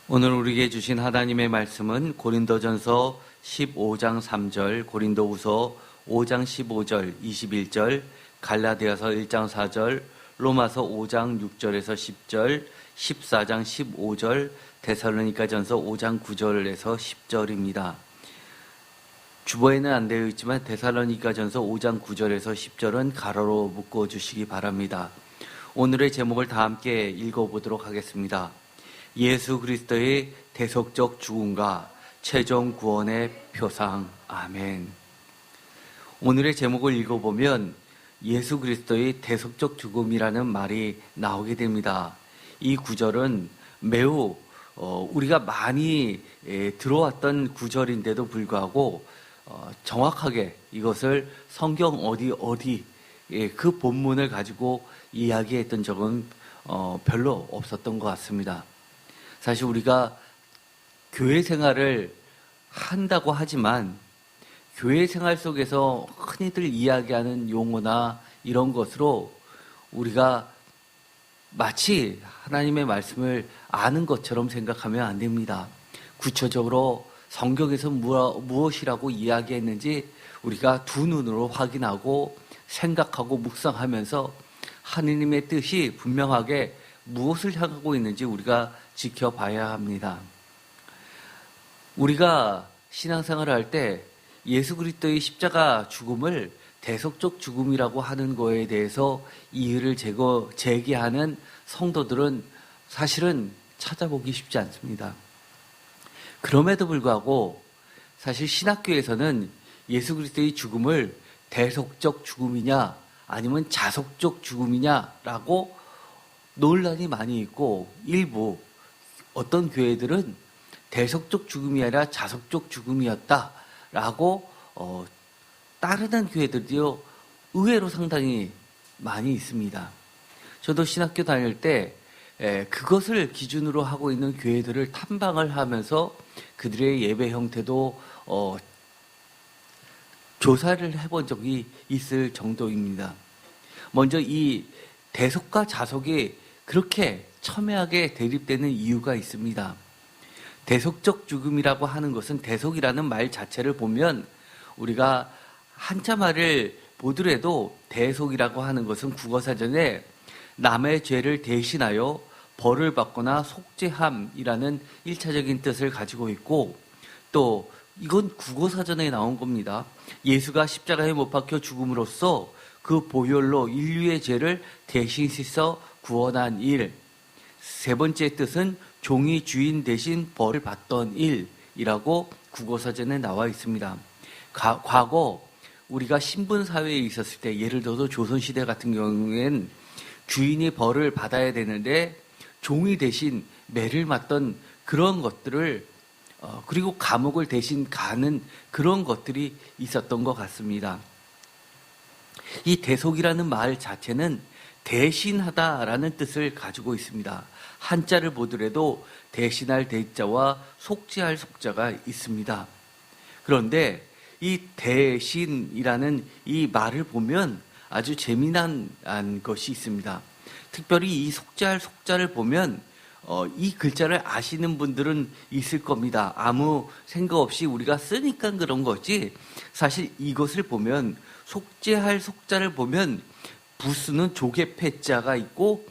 오늘 우리에게 주신 하나님의 말씀은 고린도전서 15장 3절, 고린도후서 5장 15절, 21절, 갈라디아서 1장 4절, 로마서 5장 6절에서 10절, 14장 15절, 데살로니가전서 5장 9절에서 10절입니다. 주보에는 안 되어 있지만 데살로니가전서 5장 9절에서 10절은 가로로 묶어주시기 바랍니다. 오늘의 제목을 다 함께 읽어보도록 하겠습니다. 예수 그리스도의 대속적 죽음과 최종 구원의 표상. 아멘. 오늘의 제목을 읽어보면 예수 그리스도의 대속적 죽음이라는 말이 나오게 됩니다. 이 구절은 매우 우리가 많이 들어왔던 구절인데도 불구하고 정확하게 이것을 성경 어디 그 본문을 가지고 이야기했던 적은 별로 없었던 것 같습니다. 사실 우리가 교회 생활을 한다고 하지만 교회 생활 속에서 흔히들 이야기하는 용어나 이런 것으로 우리가 마치 하나님의 말씀을 아는 것처럼 생각하면 안 됩니다. 구체적으로 성경에서 무엇이라고 이야기했는지 우리가 두 눈으로 확인하고 생각하고 묵상하면서 하느님의 뜻이 분명하게 무엇을 향하고 있는지 우리가 지켜봐야 합니다. 우리가 신앙생활을 할 때 예수 그리스도의 십자가 죽음을 대속적 죽음이라고 하는 거에 대해서 이의를 제기하는 성도들은 사실은 찾아보기 쉽지 않습니다. 그럼에도 불구하고 사실 신학교에서는 예수 그리스도의 죽음을 대속적 죽음이냐 아니면 자속적 죽음이냐라고 논란이 많이 있고 일부 어떤 교회들은 대속적 죽음이 아니라 자속적 죽음이었다라고 따르는 교회들도 의외로 상당히 많이 있습니다. 저도 신학교 다닐 때 그것을 기준으로 하고 있는 교회들을 탐방을 하면서 그들의 예배 형태도 조사를 해본 적이 있을 정도입니다. 먼저 이 대속과 자속이 그렇게 첨예하게 대립되는 이유가 있습니다. 대속적 죽음이라고 하는 것은 대속이라는 말 자체를 보면 우리가 한자말을 보더라도 대속이라고 하는 것은 국어사전에 남의 죄를 대신하여 벌을 받거나 속죄함이라는 1차적인 뜻을 가지고 있고 또 이건 국어사전에 나온 겁니다. 예수가 십자가에 못 박혀 죽음으로써 그 보혈로 인류의 죄를 대신 씻어 구원한 일. 세 번째 뜻은 종이 주인 대신 벌을 받던 일이라고 국어사전에 나와 있습니다. 과거 우리가 신분사회에 있었을 때 예를 들어서 조선시대 같은 경우에는 주인이 벌을 받아야 되는데 종이 대신 매를 맞던 그런 것들을 그리고 감옥을 대신 가는 그런 것들이 있었던 것 같습니다. 이 대속이라는 말 자체는 대신하다라는 뜻을 가지고 있습니다. 한자를 보더라도 대신할 대자와 속죄할 속자가 있습니다. 그런데 이 대신이라는 이 말을 보면 아주 재미난 것이 있습니다. 특별히 이 속죄할 속자를 보면 이 글자를 아시는 분들은 있을 겁니다. 아무 생각 없이 우리가 쓰니까 그런 거지 사실 이것을 보면 속죄할 속자를 보면 부수는 조개패자가 있고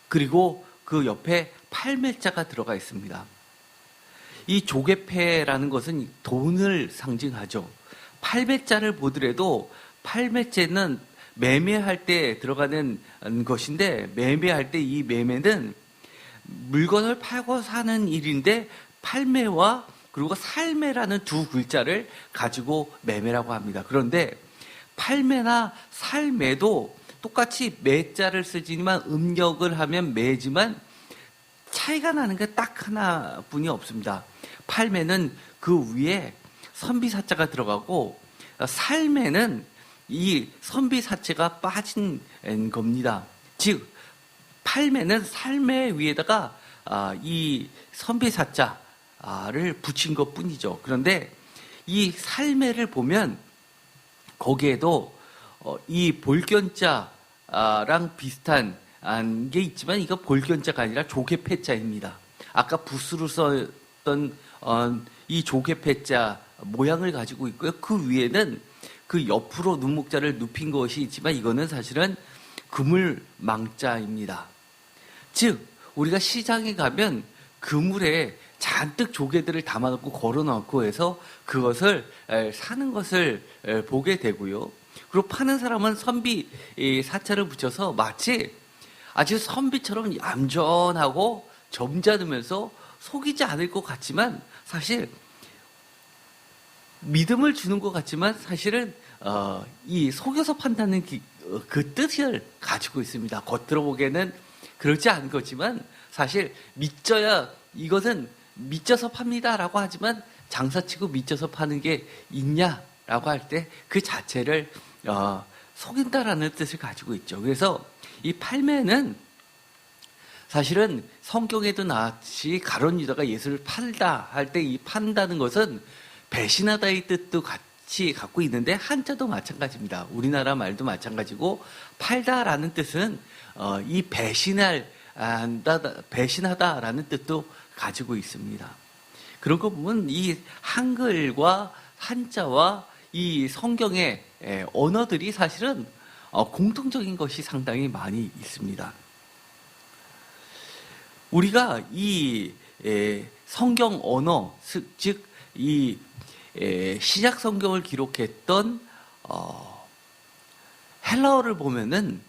그리고 그 옆에 팔매자가 들어가 있습니다. 이 조개패라는 것은 돈을 상징하죠. 팔매자를 보더라도 팔매자는 매매할 때 들어가는 것인데 매매할 때 이 매매는 물건을 팔고 사는 일인데 팔매와 그리고 살매라는 두 글자를 가지고 매매라고 합니다. 그런데 팔매나 살매도 똑같이 매자를 쓰지만 음력을 하면 매지만 차이가 나는 게 딱 하나뿐이 없습니다. 팔매는 그 위에 선비사자가 들어가고 살매는 이 선비사자가 빠진 겁니다. 즉 팔매는 살매 위에다가 이 선비사자를 붙인 것뿐이죠. 그런데 이 살매를 보면 거기에도 이 볼견자랑 비슷한 게 있지만 이거 볼견자가 아니라 조개패자입니다. 아까 붓으로 썼던 이 조개패자 모양을 가지고 있고요. 그 위에는 그 옆으로 눈목자를 눕힌 것이 있지만 이거는 사실은 그물망자입니다. 즉 우리가 시장에 가면 그물에 잔뜩 조개들을 담아놓고 걸어놓고 해서 그것을 사는 것을 보게 되고요. 그리고 파는 사람은 선비 사찰을 붙여서 마치 아주 선비처럼 얌전하고 점잖으면서 속이지 않을 것 같지만 사실 믿음을 주는 것 같지만 사실은 이 속여서 판다는 그 뜻을 가지고 있습니다. 겉으로 보기에는 그렇지 않은 거지만 사실 믿져야 이것은 믿져서 팝니다라고 하지만 장사치고 믿져서 파는 게 있냐라고 할 때 그 자체를 속인다라는 뜻을 가지고 있죠. 그래서 이 팔매는 사실은 성경에도 나왔지 가룟 유다가 예수를 팔다 할 때 이 판다는 것은 배신하다의 뜻도 같이 갖고 있는데 한자도 마찬가지입니다. 우리나라 말도 마찬가지고 팔다라는 뜻은 이 배신하다라는 뜻도 가지고 있습니다. 그런 거 보면 이 한글과 한자와 이 성경의 언어들이 사실은 공통적인 것이 상당히 많이 있습니다. 우리가 이 성경 언어, 즉 이 신약 성경을 기록했던 헬라어를 보면은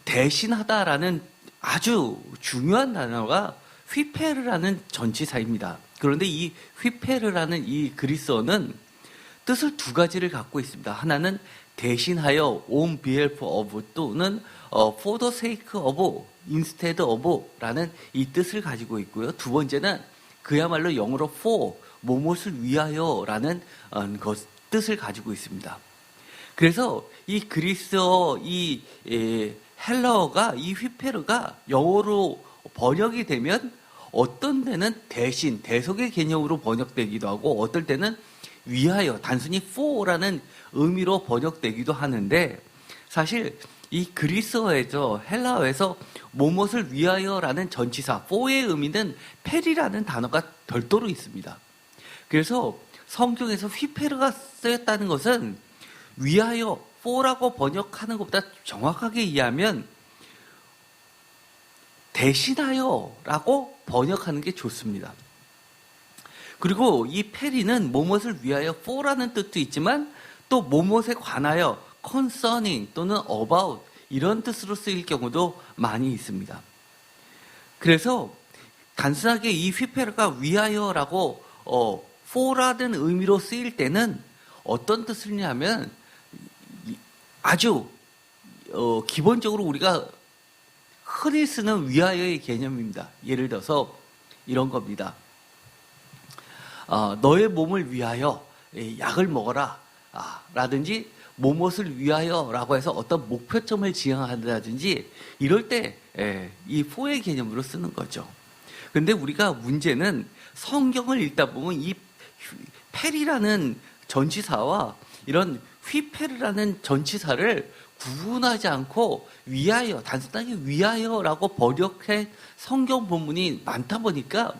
대신하다라는 아주 중요한 단어가 휘페르라는 전치사입니다. 그런데 이 휘페르라는 이 그리스어는 뜻을 두 가지를 갖고 있습니다. 하나는 대신하여 on behalf of 또는 for the sake of instead of라는 이 뜻을 가지고 있고요. 두 번째는 그야말로 영어로 for 무엇을 위하여라는 뜻을 가지고 있습니다. 그래서 이 그리스어 이 헬라어가 이 휘페르가 영어로 번역이 되면 어떤 때는 대신, 대속의 개념으로 번역되기도 하고 어떨 때는 위하여, 단순히 for라는 의미로 번역되기도 하는데 사실 이 그리스어에서 헬라어에서 무엇을 위하여라는 전치사 for의 의미는 페리라는 단어가 별도로 있습니다. 그래서 성경에서 휘페르가 쓰였다는 것은 위하여 for라고 번역하는 것보다 정확하게 이해하면 대신하여라고 번역하는 게 좋습니다. 그리고 이 페리는 무엇을 위하여 for라는 뜻도 있지만 또 무엇에 관하여 concerning 또는 about 이런 뜻으로 쓰일 경우도 많이 있습니다. 그래서 단순하게 이 휘페르가 위하여라고 for라는 의미로 쓰일 때는 어떤 뜻을 하면 아주 기본적으로 우리가 흔히 쓰는 위하여의 개념입니다. 예를 들어서 이런 겁니다. 너의 몸을 위하여 약을 먹어라 라든지 무엇을 위하여라고 해서 어떤 목표점을 지향한다든지 이럴 때 이 for의 개념으로 쓰는 거죠. 그런데 우리가 문제는 성경을 읽다 보면 이 페리라는 전치사와 이런 휘페르라는 전치사를 구분하지 않고 위하여, 단순하게 위하여라고 번역해 성경 본문이 많다 보니까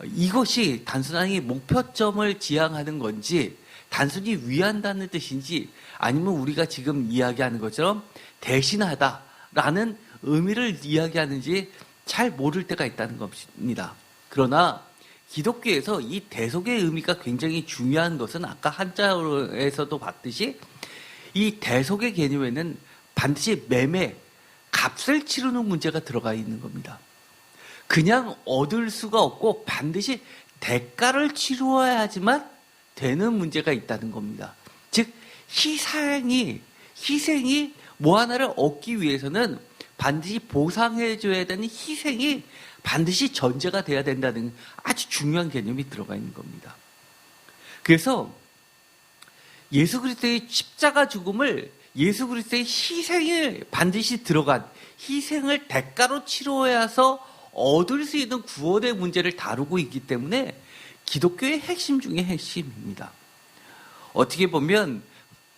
이것이 단순하게 목표점을 지향하는 건지 단순히 위한다는 뜻인지 아니면 우리가 지금 이야기하는 것처럼 대신하다라는 의미를 이야기하는지 잘 모를 때가 있다는 겁니다. 그러나 기독교에서 이 대속의 의미가 굉장히 중요한 것은 아까 한자어에서도 봤듯이 이 대속의 개념에는 반드시 매매, 값을 치르는 문제가 들어가 있는 겁니다. 그냥 얻을 수가 없고 반드시 대가를 치루어야지만 되는 문제가 있다는 겁니다. 즉 희생이 뭐 하나를 얻기 위해서는 반드시 보상해줘야 되는 희생이 반드시 전제가 돼야 된다는 아주 중요한 개념이 들어가 있는 겁니다. 그래서 예수 그리스도의 십자가 죽음을 예수 그리스도의 희생이 반드시 들어간 희생을 대가로 치러야서 얻을 수 있는 구원의 문제를 다루고 있기 때문에 기독교의 핵심 중에 핵심입니다. 어떻게 보면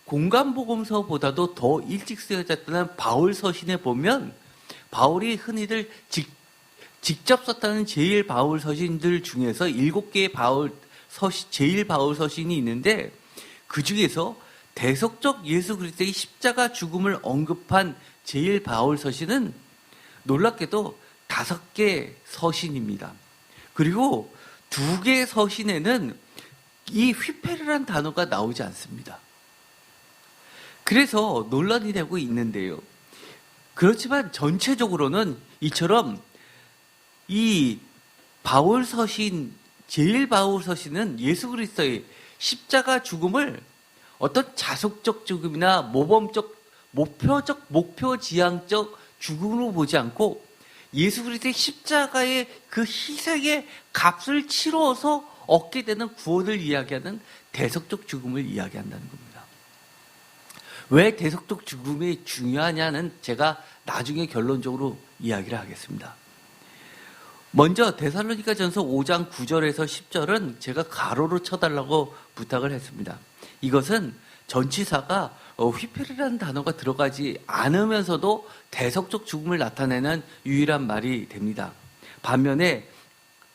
공간복음서보다도 더 일찍 쓰여졌던 바울 서신에 보면 바울이 흔히들 직접 썼다는 제일 바울 서신들 중에서 7개의 제일 바울 서신이 있는데 그 중에서 대속적 예수 그리스도의 십자가 죽음을 언급한 제일 바울 서신은 놀랍게도 5개 서신입니다. 그리고 2개 서신에는 이 휘페르란 단어가 나오지 않습니다. 그래서 논란이 되고 있는데요. 그렇지만 전체적으로는 이처럼 이 바울 서신, 제일 바울 서신은 예수 그리스도의 십자가 죽음을 어떤 자속적 죽음이나 모범적, 목표지향적 죽음으로 보지 않고 예수 그리스도의 십자가의 그 희생의 값을 치러서 얻게 되는 구원을 이야기하는 대속적 죽음을 이야기한다는 겁니다. 왜 대속적 죽음이 중요하냐는 제가 나중에 결론적으로 이야기를 하겠습니다. 먼저 데살로니가전서 5장 9절에서 10절은 제가 가로로 쳐달라고 부탁을 했습니다. 이것은 전치사가 휘페르라는 단어가 들어가지 않으면서도 대속적 죽음을 나타내는 유일한 말이 됩니다. 반면에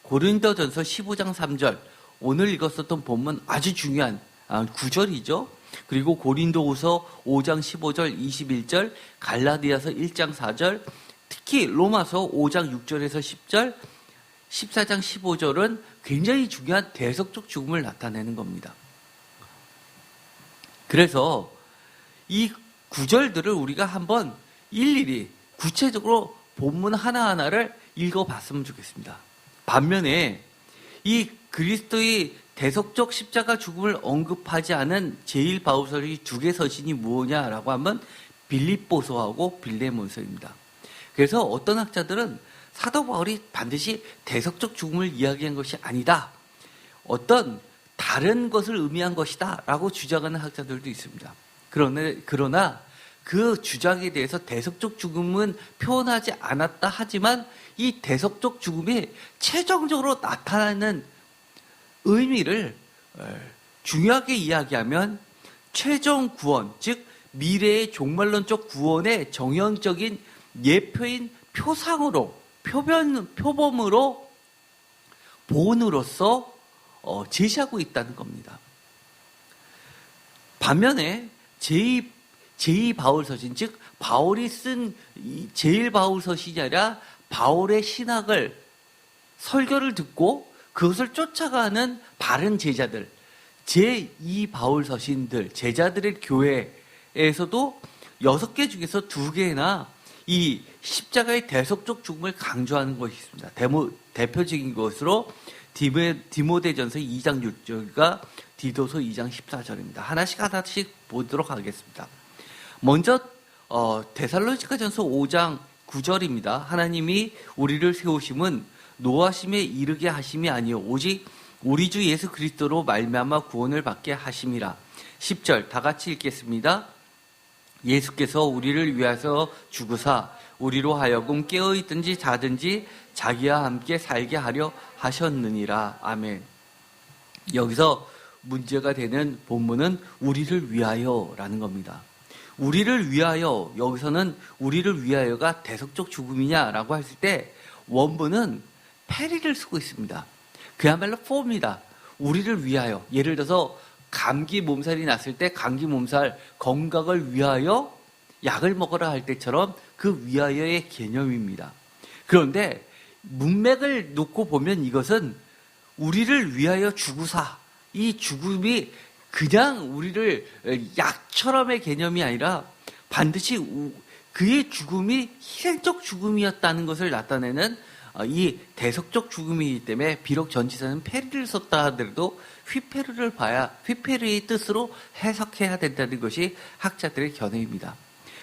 고린도전서 15장 3절, 오늘 읽었었던 본문 아주 중요한 9절이죠. 그리고 고린도후서 5장 15절, 21절, 갈라디아서 1장 4절, 특히 로마서 5장 6절에서 10절, 14장 15절은 굉장히 중요한 대속적 죽음을 나타내는 겁니다. 그래서 이 구절들을 우리가 한번 일일이 구체적으로 본문 하나하나를 읽어봤으면 좋겠습니다. 반면에 이 그리스도의 대속적 십자가 죽음을 언급하지 않은 제일 바울서의 2개 서신이 무엇이냐라고 하면 빌립보서하고 빌레몬서입니다. 그래서 어떤 학자들은 사도 바울이 반드시 대속적 죽음을 이야기한 것이 아니다, 어떤 다른 것을 의미한 것이다 라고 주장하는 학자들도 있습니다. 그러나 그 주장에 대해서 대속적 죽음은 표현하지 않았다 하지만 이 대속적 죽음이 최종적으로 나타나는 의미를 중요하게 이야기하면 최종 구원, 즉 미래의 종말론적 구원의 정형적인 예표인 표상으로, 표범으로 본으로서 제시하고 있다는 겁니다. 반면에 제2 바울 서신, 즉 바울이 쓴 제일 바울 서신이 아니라 바울의 신학을, 설교를 듣고 그것을 쫓아가는 바른 제자들, 제2 바울 서신들, 제자들의 교회에서도 6개 중에서 2개나 이 십자가의 대속적 죽음을 강조하는 것이 있습니다. 대표적인 것으로 디모데전서 2장 6절과 디도서 2장 14절입니다. 하나씩 보도록 하겠습니다. 먼저 데살로니가전서 5장 9절입니다. 하나님이 우리를 세우심은 노하심에 이르게 하심이 아니요 오직 우리 주 예수 그리스도로 말미암아 구원을 받게 하심이라. 10절 다 같이 읽겠습니다. 예수께서 우리를 위하여 죽으사 우리로 하여금 깨어있든지 자든지 자기와 함께 살게 하려 하셨느니라. 아멘. 여기서 문제가 되는 본문은 우리를 위하여라는 겁니다. 우리를 위하여, 여기서는 우리를 위하여가 대속적 죽음이냐라고 했을 때 원문은 페리를 쓰고 있습니다. 그야말로 for입니다. 우리를 위하여. 예를 들어서 감기 몸살이 났을 때 감기 몸살 건강을 위하여 약을 먹어라 할 때처럼 그 위하여의 개념입니다. 그런데 문맥을 놓고 보면 이것은 우리를 위하여 죽으사, 이 죽음이 그냥 우리를 약처럼의 개념이 아니라 반드시 그의 죽음이 희생적 죽음이었다는 것을 나타내는 이 대속적 죽음이기 때문에 비록 전치사는 페리를 썼다 하더라도 휘페르를 봐야 휘페르의 뜻으로 해석해야 된다는 것이 학자들의 견해입니다.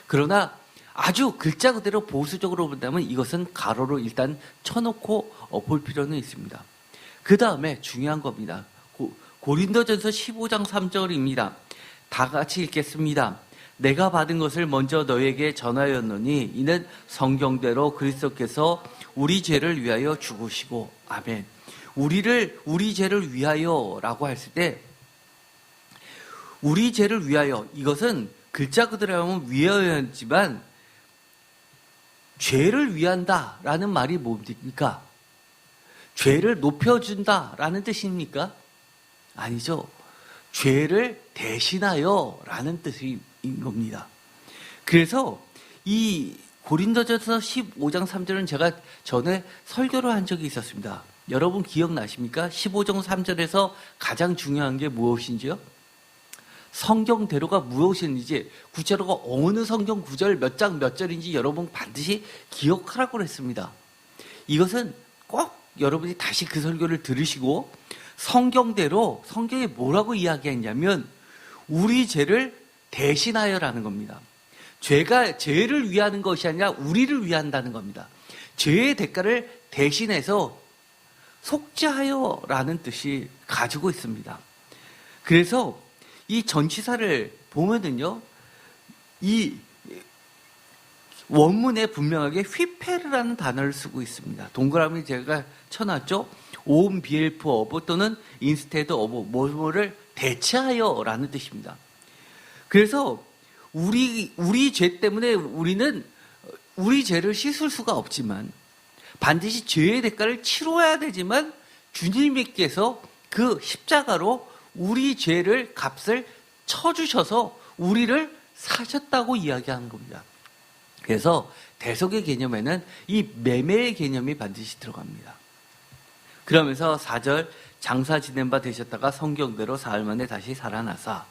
그러나 아주 글자 그대로 보수적으로 본다면 이것은 가로로 일단 쳐놓고 볼 필요는 있습니다. 그 다음에 중요한 겁니다. 고린도전서 15장 3절입니다. 다 같이 읽겠습니다. 내가 받은 것을 먼저 너에게 전하였노니 이는 성경대로 그리스도께서 우리 죄를 위하여 죽으시고. 아멘. 우리 죄를 위하여라고 했을 때 우리 죄를 위하여, 이것은 글자 그대로 하면 위하여였지만 죄를 위한다라는 말이 뭡니까? 죄를 높여준다라는 뜻입니까? 아니죠. 죄를 대신하여라는 뜻인 겁니다. 그래서 이 고린도전서 15장 3절은 제가 전에 설교를 한 적이 있었습니다. 여러분 기억나십니까? 15장 3절에서 가장 중요한 게 무엇인지요? 성경대로가 무엇인지 구체로가 어느 성경 구절 몇 장 몇 절인지 여러분 반드시 기억하라고 그랬습니다. 이것은 꼭 여러분이 다시 그 설교를 들으시고 성경대로 성경에 뭐라고 이야기했냐면 우리 죄를 대신하여라는 겁니다. 죄를 위하는 것이 아니라 우리를 위한다는 겁니다. 죄의 대가를 대신해서 속죄하여라는 뜻이 가지고 있습니다. 그래서 이 전치사를 보면은요, 이 원문에 분명하게 휘페르라는 단어를 쓰고 있습니다. 동그라미 제가 쳐놨죠. on behalf of 또는 instead of 뭐를 대체하여라는 뜻입니다. 그래서 우리 죄 때문에 우리는 우리 죄를 씻을 수가 없지만 반드시 죄의 대가를 치러야 되지만 주님께서 그 십자가로 우리 죄를 값을 쳐주셔서 우리를 사셨다고 이야기하는 겁니다. 그래서 대속의 개념에는 이 매매의 개념이 반드시 들어갑니다. 그러면서 4절 장사 지낸 바 되셨다가 성경대로 사흘 만에 다시 살아나사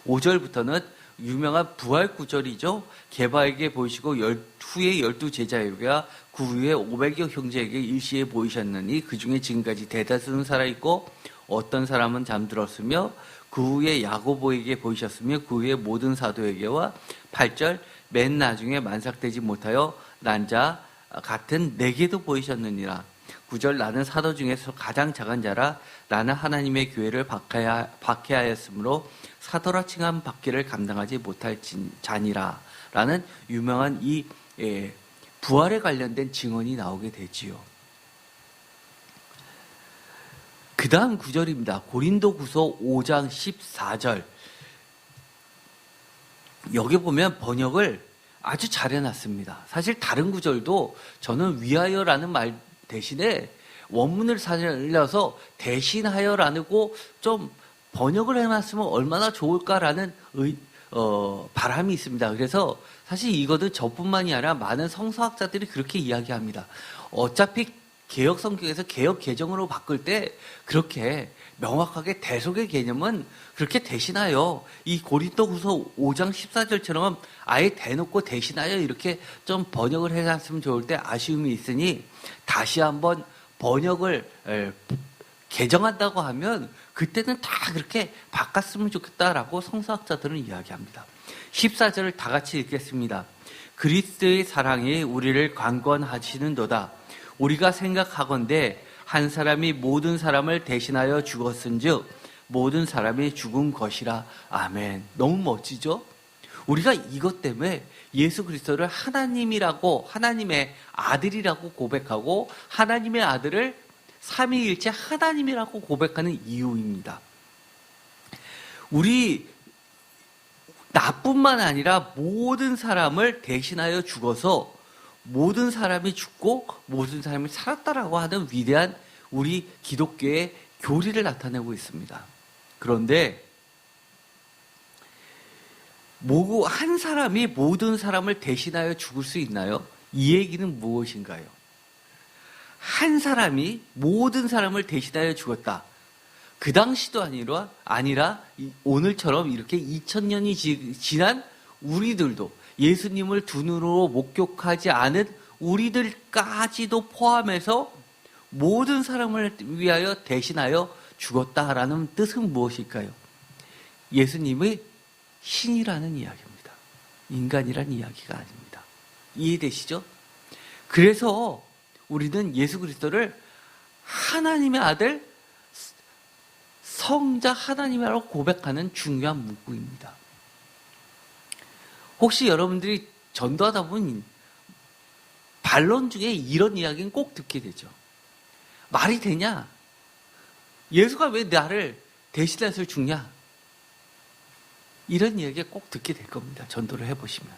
5절부터는 유명한 부활 구절이죠. 게바에게 보이시고 후에 12제자에게 그 후에 500여 형제에게 일시에 보이셨느니 그 중에 지금까지 대다수는 살아있고 어떤 사람은 잠들었으며 그 후에 야고보에게 보이셨으며 그 후에 모든 사도에게와 8절 맨 나중에 만삭되지 못하여 난 자 같은 내게도 보이셨느니라. 9절 나는 사도 중에서 가장 작은 자라 나는 하나님의 교회를 박해하였으므로 사도라 칭함 받기를 감당하지 못할 자니라 라는 유명한 이 부활에 관련된 증언이 나오게 되지요. 그 다음 구절입니다. 고린도후서 5장 14절. 여기 보면 번역을 아주 잘 해놨습니다. 사실 다른 구절도 저는 위하여라는 말 대신에 원문을 살려서 대신하여라고 좀 번역을 해놨으면 얼마나 좋을까라는 바람이 있습니다. 그래서 사실 이것도 저뿐만이 아니라 많은 성서학자들이 그렇게 이야기합니다. 어차피 개역 성경에서 개역 개정으로 바꿀 때 그렇게 명확하게 대속의 개념은 그렇게 대신하여 이 고린도후서 5장 14절처럼 아예 대놓고 대신하여 이렇게 좀 번역을 해놨으면 좋을 때 아쉬움이 있으니 다시 한번 번역을 개정한다고 하면 그때는 다 그렇게 바꿨으면 좋겠다라고 성서학자들은 이야기합니다. 14절을 다 같이 읽겠습니다. 그리스도의 사랑이 우리를 강권하시는도다. 우리가 생각하건대 한 사람이 모든 사람을 대신하여 죽었은즉 모든 사람이 죽은 것이라. 아멘. 너무 멋지죠? 우리가 이것 때문에 예수 그리스도를 하나님이라고 하나님의 아들이라고 고백하고 하나님의 아들을 삼위일체 하나님이라고 고백하는 이유입니다. 나뿐만 아니라 모든 사람을 대신하여 죽어서 모든 사람이 죽고 모든 사람이 살았다라고 하는 위대한 우리 기독교의 교리를 나타내고 있습니다. 그런데 한 사람이 모든 사람을 대신하여 죽을 수 있나요? 이 얘기는 무엇인가요? 한 사람이 모든 사람을 대신하여 죽었다. 그 당시도 아니라 오늘처럼 이렇게 2000년이 지난 우리들도 예수님을 두 눈으로 목격하지 않은 우리들까지도 포함해서 모든 사람을 위하여 대신하여 죽었다라는 뜻은 무엇일까요? 예수님의 신이라는 이야기입니다. 인간이라는 이야기가 아닙니다. 이해되시죠? 그래서 우리는 예수 그리스도를 하나님의 아들, 성자 하나님이라고 고백하는 중요한 문구입니다. 혹시 여러분들이 전도하다 보면 반론 중에 이런 이야기는 꼭 듣게 되죠. 말이 되냐? 예수가 왜 나를 대신해서 죽냐? 이런 이야기 꼭 듣게 될 겁니다. 전도를 해보시면.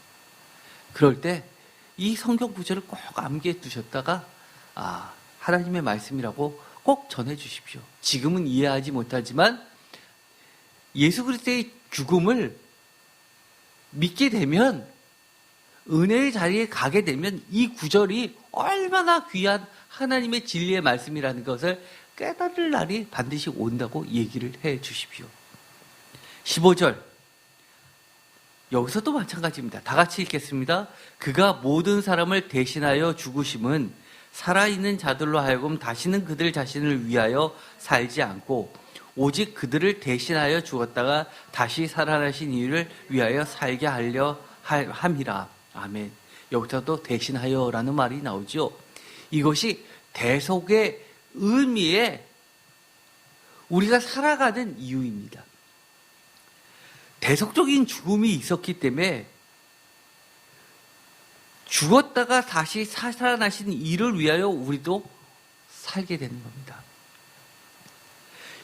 그럴 때 이 성경 구절을 꼭 암기해 두셨다가 하나님의 말씀이라고 꼭 전해 주십시오. 지금은 이해하지 못하지만 예수 그리스도의 죽음을 믿게 되면, 은혜의 자리에 가게 되면 이 구절이 얼마나 귀한 하나님의 진리의 말씀이라는 것을 깨달을 날이 반드시 온다고 얘기를 해 주십시오. 15절, 여기서도 마찬가지입니다. 다 같이 읽겠습니다. 그가 모든 사람을 대신하여 죽으심은 살아있는 자들로 하여금 다시는 그들 자신을 위하여 살지 않고 오직 그들을 대신하여 죽었다가 다시 살아나신 이유를 위하여 살게 하려 함이라. 아멘. 여기서도 대신하여라는 말이 나오죠. 이것이 대속의 의미에 우리가 살아가는 이유입니다. 대속적인 죽음이 있었기 때문에 죽었다가 다시 살아나신 이를 위하여 우리도 살게 되는 겁니다.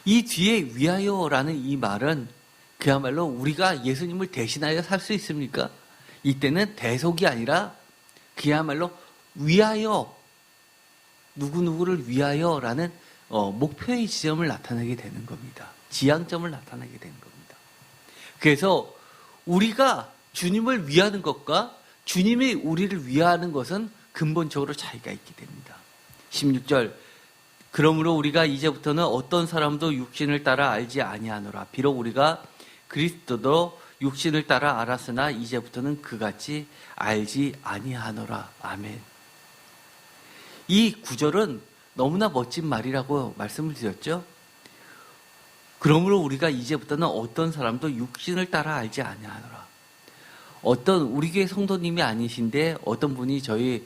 이 뒤에 위하여라는 이 말은 그야말로 우리가 예수님을 대신하여 살 수 있습니까? 이때는 대속이 아니라 그야말로 위하여, 누구누구를 위하여라는 목표의 지점을 나타내게 되는 겁니다. 지향점을 나타내게 되는 겁니다. 그래서 우리가 주님을 위하는 것과 주님이 우리를 위하는 것은 근본적으로 차이가 있게 됩니다. 16절, 그러므로 우리가 이제부터는 어떤 사람도 육신을 따라 알지 아니하노라. 비록 우리가 그리스도도 육신을 따라 알았으나 이제부터는 그같이 알지 아니하노라. 아멘. 이 구절은 너무나 멋진 말이라고 말씀을 드렸죠. 그러므로 우리가 이제부터는 어떤 사람도 육신을 따라 알지 아니하노라. 어떤 우리 교회 성도님이 아니신데 어떤 분이 저희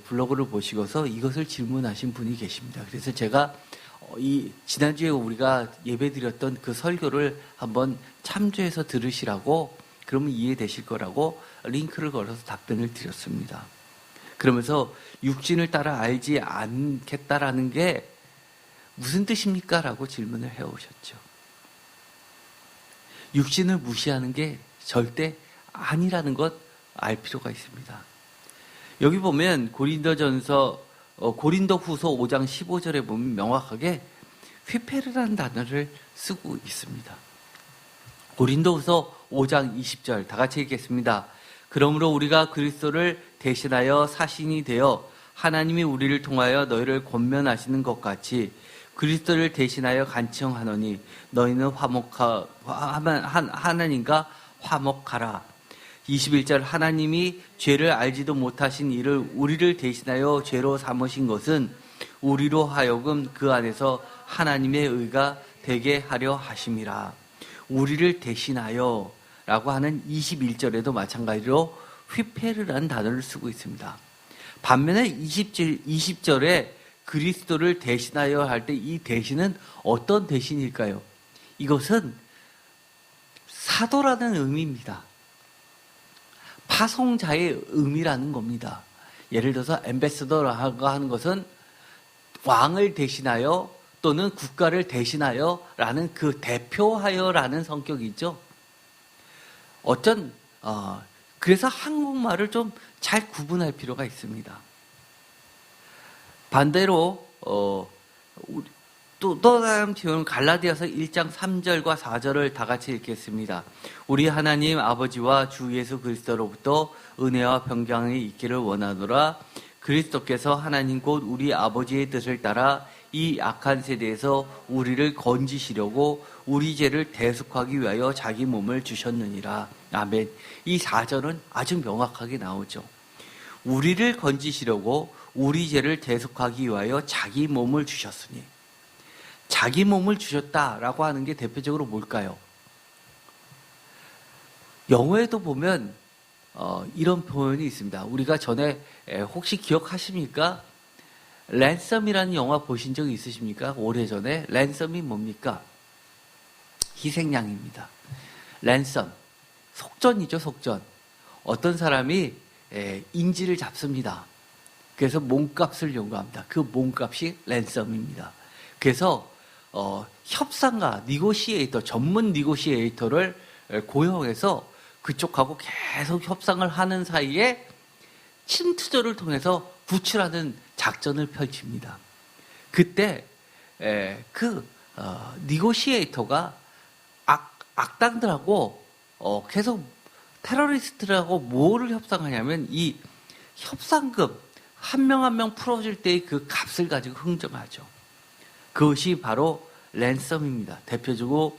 블로그를 보시고서 이것을 질문하신 분이 계십니다. 그래서 제가 지난주에 우리가 예배드렸던 그 설교를 한번 참조해서 들으시라고, 그러면 이해되실 거라고 링크를 걸어서 답변을 드렸습니다. 그러면서 육신을 따라 알지 않겠다라는 게 무슨 뜻입니까? 라고 질문을 해오셨죠. 육신을 무시하는 게 절대 아니라는 것 알 필요가 있습니다. 여기 보면 고린도후서 5장 15절에 보면 명확하게 휘페르라는 단어를 쓰고 있습니다. 고린도후서 5장 20절 다 같이 읽겠습니다. 그러므로 우리가 그리스도를 대신하여 사신이 되어 하나님이 우리를 통하여 너희를 권면하시는 것 같이 그리스도를 대신하여 간청하노니 너희는 하나님과 화목하라. 21절, 하나님이 죄를 알지도 못하신 이를 우리를 대신하여 죄로 삼으신 것은 우리로 하여금 그 안에서 하나님의 의가 되게 하려 하심이라. 우리를 대신하여 라고 하는 21절에도 마찬가지로 휘페르라는 단어를 쓰고 있습니다. 반면에 20절에 그리스도를 대신하여 할 때 이 대신은 어떤 대신일까요? 이것은 사도라는 의미입니다. 파송자의 의미라는 겁니다. 예를 들어서 엠베서더라고 하는 것은 왕을 대신하여 또는 국가를 대신하여 라는 그 대표하여라는 성격이 있죠. 그래서 한국말을 좀 잘 구분할 필요가 있습니다. 반대로 또 다른 표현 갈라디아서 1장 3절과 4절을 다 같이 읽겠습니다. 우리 하나님 아버지와 주 예수 그리스도로부터 은혜와 평강이 있기를 원하노라. 그리스도께서 하나님 곧 우리 아버지의 뜻을 따라 이 악한 세대에서 우리를 건지시려고 우리 죄를 대속하기 위하여 자기 몸을 주셨느니라. 아멘. 이 4절은 아주 명확하게 나오죠. 우리를 건지시려고 우리 죄를 대속하기 위하여 자기 몸을 주셨으니, 자기 몸을 주셨다라고 하는 게 대표적으로 뭘까요? 영어에도 보면 이런 표현이 있습니다. 우리가 전에 혹시 기억하십니까? 랜섬이라는 영화 보신 적 있으십니까? 오래전에. 랜섬이 뭡니까? 희생양입니다. 랜섬, 속전이죠. 속전. 어떤 사람이 인질을 잡습니다. 그래서 몸값을 요구합니다. 그 몸값이 랜섬입니다. 그래서 협상가, 니고시에이터, 전문 니고시에이터를 고용해서 그쪽하고 계속 협상을 하는 사이에 침투조를 통해서 구출하는 작전을 펼칩니다. 그때 니고시에이터가 악당들하고 계속 테러리스트들하고 뭐를 협상하냐면 이 협상금 한 명 한 명 풀어줄 때의 그 값을 가지고 흥정하죠. 그것이 바로 랜섬입니다. 대표적으로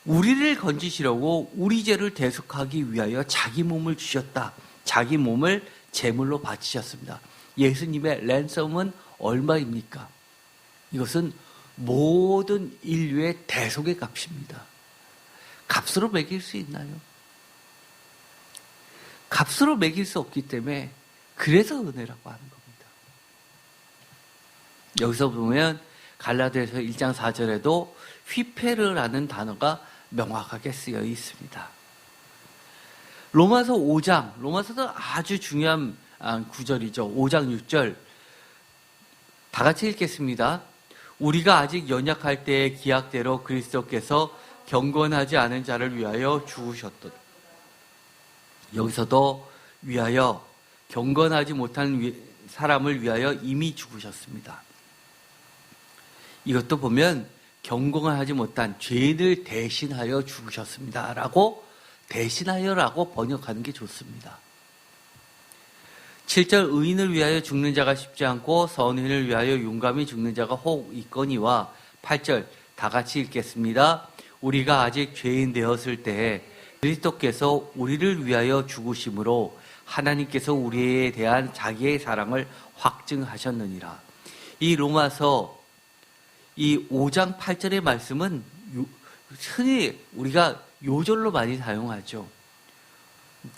우리를 건지시려고 우리 죄를 대속하기 위하여 자기 몸을 주셨다. 자기 몸을 제물로 바치셨습니다. 예수님의 랜섬은 얼마입니까? 이것은 모든 인류의 대속의 값입니다. 값으로 매길 수 있나요? 값으로 매길 수 없기 때문에 그래서 은혜라고 하는 겁니다. 여기서 보면 갈라디아서 1장 4절에도 휘페르라는 단어가 명확하게 쓰여 있습니다. 로마서 5장, 로마서도 아주 중요한 구절이죠. 5장 6절 다 같이 읽겠습니다. 우리가 아직 연약할 때의 기약대로 그리스도께서 경건하지 않은 자를 위하여 죽으셨다. 여기서도 위하여 경건하지 못한 사람을 위하여 이미 죽으셨습니다. 이것도 보면 경건하지 못한 죄인을 대신하여 죽으셨습니다. 라고 대신하여라고 번역하는 게 좋습니다. 7절 의인을 위하여 죽는 자가 쉽지 않고 선인을 위하여 용감히 죽는 자가 혹 있거니와 8절 다 같이 읽겠습니다. 우리가 아직 죄인 되었을 때에 그리스도께서 우리를 위하여 죽으심으로 하나님께서 우리에 대한 자기의 사랑을 확증하셨느니라. 이 로마서 이 5장 8절의 말씀은 흔히 우리가 요절로 많이 사용하죠.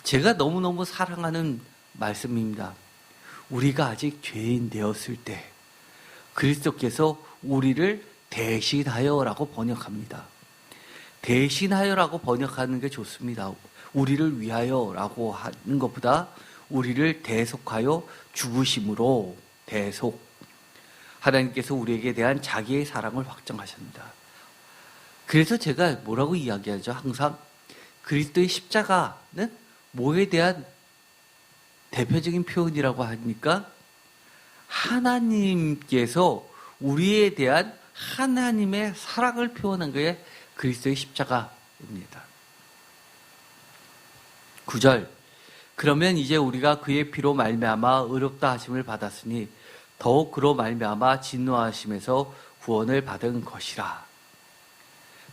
제가 너무너무 사랑하는 말씀입니다. 우리가 아직 죄인 되었을 때 그리스도께서 우리를 대신하여라고 번역합니다. 대신하여라고 번역하는 게 좋습니다. 우리를 위하여라고 하는 것보다 우리를 대속하여 죽으심으로 대속. 하나님께서 우리에게 대한 자기의 사랑을 확정하셨습니다. 그래서 제가 뭐라고 이야기하죠? 항상 그리스도의 십자가는 뭐에 대한 대표적인 표현이라고 하니까 하나님께서 우리에 대한 하나님의 사랑을 표현한 게 그리스도의 십자가입니다. 9절 그러면 이제 우리가 그의 피로 말미암아 의롭다 하심을 받았으니 더욱 그로 말미암아 진노하심에서 구원을 받은 것이라.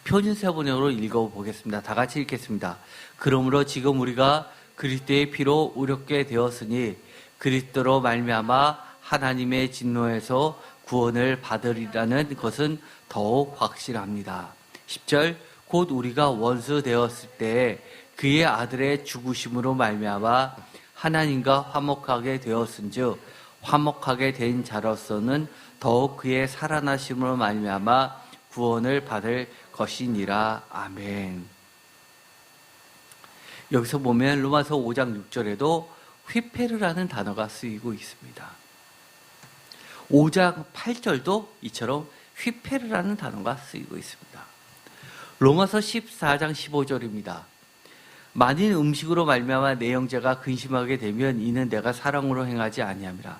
표준세 번역으로 읽어보겠습니다. 다 같이 읽겠습니다. 그러므로 지금 우리가 그리스도의 피로 의롭게 되었으니 그리스도로 말미암아 하나님의 진노에서 구원을 받으리라는 것은 더욱 확실합니다. 10절 곧 우리가 원수 되었을 때 그의 아들의 죽으심으로 말미암아 하나님과 화목하게 되었은즉 화목하게 된 자로서는 더욱 그의 살아나심으로 말미암아 구원을 받을 것이니라. 아멘. 여기서 보면 로마서 5장 6절에도 휘페르라는 단어가 쓰이고 있습니다. 5장 8절도 이처럼 휘페르라는 단어가 쓰이고 있습니다. 로마서 14장 15절입니다. 만일 음식으로 말미암아 내 형제가 근심하게 되면 이는 내가 사랑으로 행하지 아니함이라.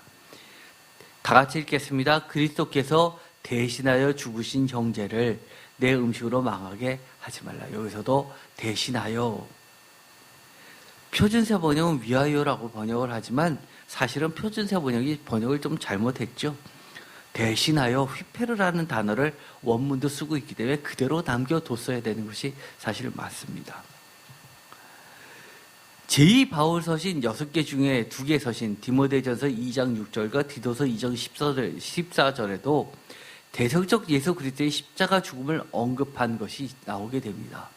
다 같이 읽겠습니다. 그리스도께서 대신하여 죽으신 형제를 내 음식으로 망하게 하지 말라. 여기서도 대신하여. 표준세 번역은 위하여라고 번역을 하지만 사실은 표준세 번역이 번역을 좀 잘못했죠. 대신하여 휘페르라는 단어를 원문도 쓰고 있기 때문에 그대로 남겨뒀어야 되는 것이 사실 맞습니다. 제2 바울 서신 6개 중에 2개 서신 디모데전서 2장 6절과 디도서 2장 14절에도 대속적 예수 그리스도의 십자가 죽음을 언급한 것이 나오게 됩니다.